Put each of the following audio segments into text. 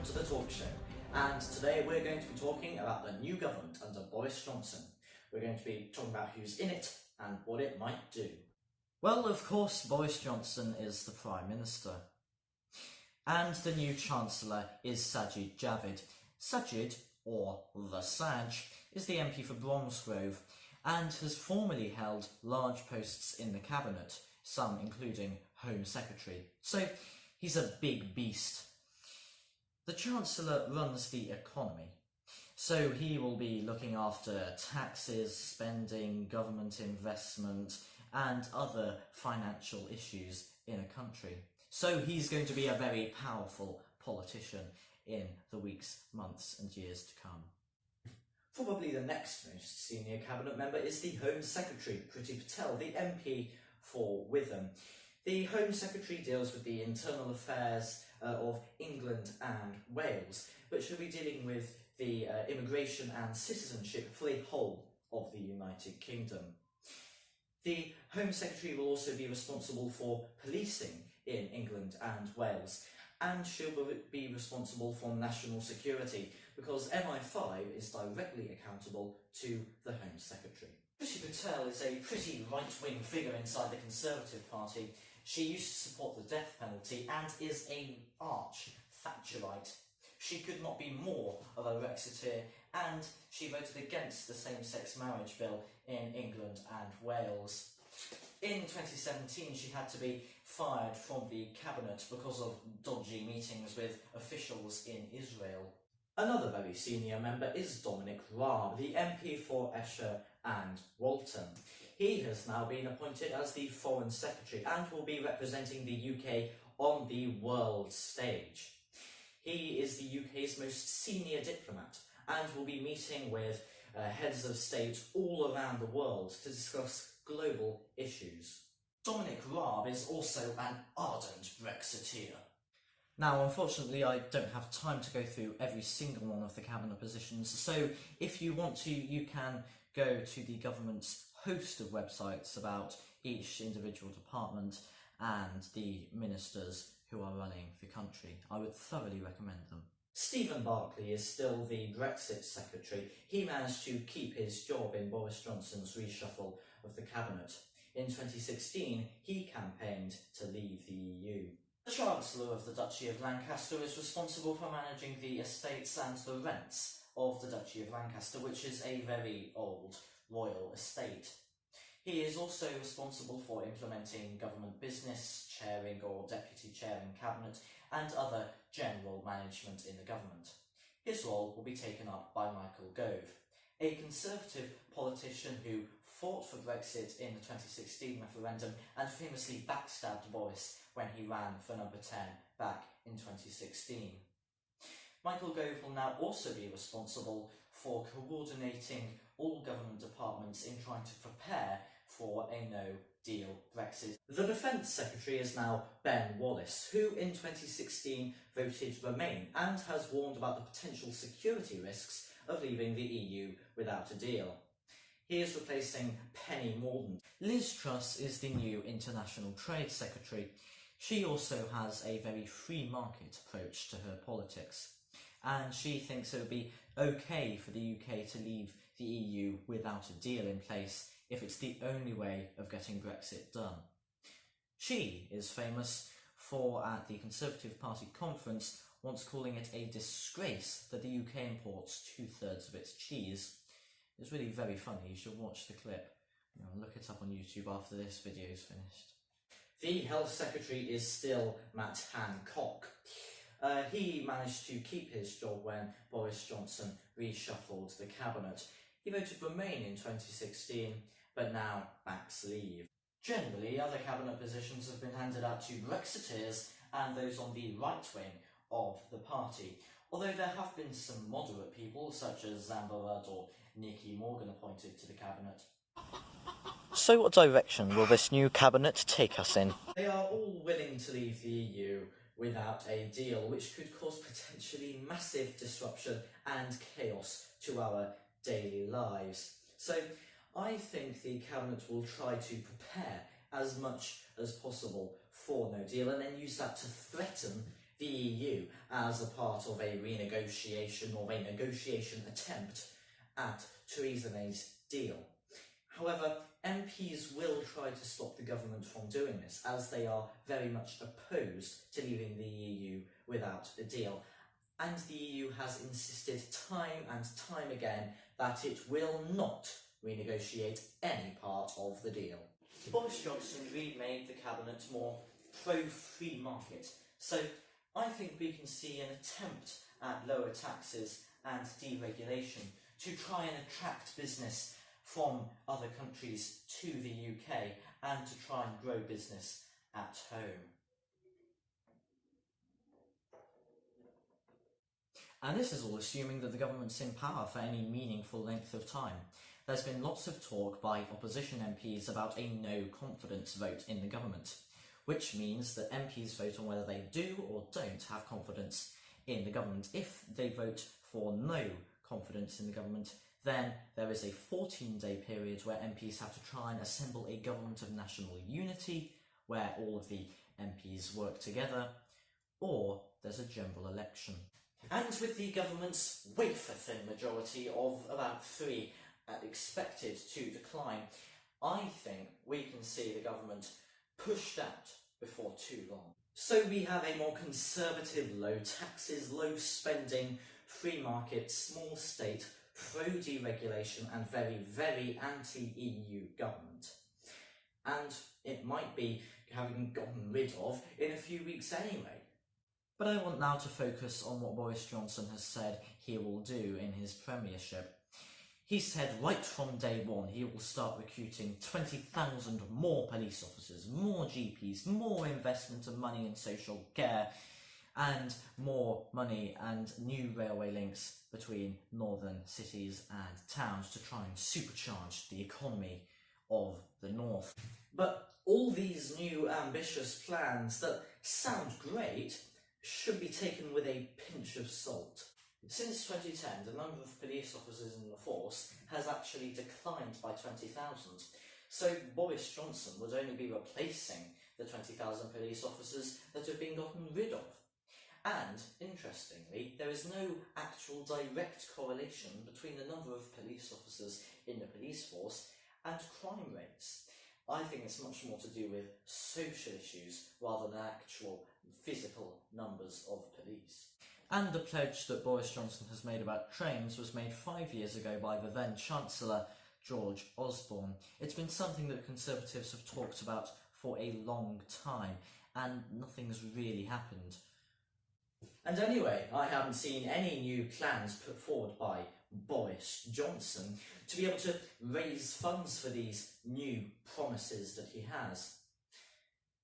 to the talk show, and today we're going to be talking about the new government under Boris Johnson. We're going to be talking about who's in it and what it might do. Well, of course, Boris Johnson is the Prime Minister. And the new Chancellor is Sajid Javid. Sajid, or the Saj, is the MP for Bromsgrove and has formerly held large posts in the cabinet, some including Home Secretary. So he's a big beast. The Chancellor runs the economy, so he will be looking after taxes, spending, government investment and other financial issues in a country. So he's going to be a very powerful politician in the weeks, months and years to come. Probably the next most senior cabinet member is the Home Secretary, Priti Patel, the MP for Witham. The Home Secretary deals with the internal affairs of England and Wales, but she'll be dealing with the immigration and citizenship for the whole of the United Kingdom. The Home Secretary will also be responsible for policing in England and Wales, and she'll be responsible for national security because MI5 is directly accountable to the Home Secretary. Priti Patel is a pretty right-wing figure inside the Conservative Party. She used to support the death penalty and is an arch Thatcherite. She could not be more of a Brexiteer, and she voted against the same-sex marriage bill in England and Wales. In 2017, she had to be fired from the cabinet because of dodgy meetings with officials in Israel. Another very senior member is Dominic Raab, the MP for Esher and Walton. He has now been appointed as the Foreign Secretary and will be representing the UK on the world stage. He is the UK's most senior diplomat and will be meeting with heads of state all around the world to discuss global issues. Dominic Raab is also an ardent Brexiteer. Now, unfortunately, I don't have time to go through every single one of the cabinet positions, so if you want to, you can go to the government's host of websites about each individual department and the ministers who are running the country. I would thoroughly recommend them. Stephen Barclay is still the Brexit Secretary. He managed to keep his job in Boris Johnson's reshuffle of the cabinet. In 2016, he campaigned to leave the EU. The Chancellor of the Duchy of Lancaster is responsible for managing the estates and the rents of the Duchy of Lancaster, which is a very old royal estate. He is also responsible for implementing government business, chairing or deputy chairing cabinet, and other general management in the government. His role will be taken up by Michael Gove, a Conservative politician who fought for Brexit in the 2016 referendum and famously backstabbed Boris when he ran for number 10 back in 2016. Michael Gove will now also be responsible for coordinating all government departments in trying to prepare for a no-deal Brexit. The Defence Secretary is now Ben Wallace, who in 2016 voted Remain and has warned about the potential security risks of leaving the EU without a deal. He is replacing Penny Mordaunt. Liz Truss is the new International Trade Secretary. She also has a very free market approach to her politics, and she thinks it would be okay for the UK to leave the EU without a deal in place if it's the only way of getting Brexit done. She is famous for, at the Conservative Party conference, once calling it a disgrace that the UK imports 2/3 of its cheese. It's really very funny. You should watch the clip. Look it up on YouTube after this video is finished. The Health Secretary is still Matt Hancock. He managed to keep his job when Boris Johnson reshuffled the cabinet. He voted Remain in 2016, but now backs leave. Generally, other cabinet positions have been handed out to Brexiteers and those on the right wing of the party, although there have been some moderate people such as Zambo Rudd or Nicky Morgan appointed to the cabinet. So what direction will this new cabinet take us in? They are all willing to leave the EU without a deal, which could cause potentially massive disruption and chaos to our daily lives. So I think the cabinet will try to prepare as much as possible for no deal and then use that to threaten the EU as a part of a renegotiation or a negotiation attempt at Theresa May's deal. However, MPs will try to stop the government from doing this, as they are very much opposed to leaving the EU without a deal. And the EU has insisted time and time again that it will not renegotiate any part of the deal. Boris Johnson remade the cabinet more pro-free market, so I think we can see an attempt at lower taxes and deregulation to try and attract business from other countries to the UK and to try and grow business at home. And this is all assuming that the government's in power for any meaningful length of time. There's been lots of talk by opposition MPs about a no confidence vote in the government, which means that MPs vote on whether they do or don't have confidence in the government. If they vote for no confidence in the government, then there is a 14-day period where MPs have to try and assemble a government of national unity, where all of the MPs work together, or there's a general election. And with the government's wafer-thin majority of about 3 expected to decline, I think we can see the government pushed out before too long. So we have a more conservative, low taxes, low spending, free market, small state, pro-deregulation and very, very anti-EU government. And it might be having gotten rid of in a few weeks anyway. But I want now to focus on what Boris Johnson has said he will do in his premiership. He said right from day one he will start recruiting 20,000 more police officers, more GPs, more investment of money in social care, and more money and new railway links between northern cities and towns to try and supercharge the economy of the north. But all these new ambitious plans that sound great should be taken with a pinch of salt. Since 2010, the number of police officers in the force has actually declined by 20,000. So Boris Johnson would only be replacing the 20,000 police officers that have been gotten rid of. And, interestingly, there is no actual direct correlation between the number of police officers in the police force and crime rates. I think it's much more to do with social issues rather than actual physical numbers of police. And the pledge that Boris Johnson has made about trains was made 5 years ago by the then Chancellor, George Osborne. It's been something that Conservatives have talked about for a long time, and nothing's really happened. And anyway, I haven't seen any new plans put forward by Boris Johnson to be able to raise funds for these new promises that he has.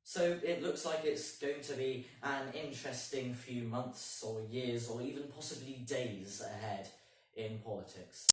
So it looks like it's going to be an interesting few months or years or even possibly days ahead in politics.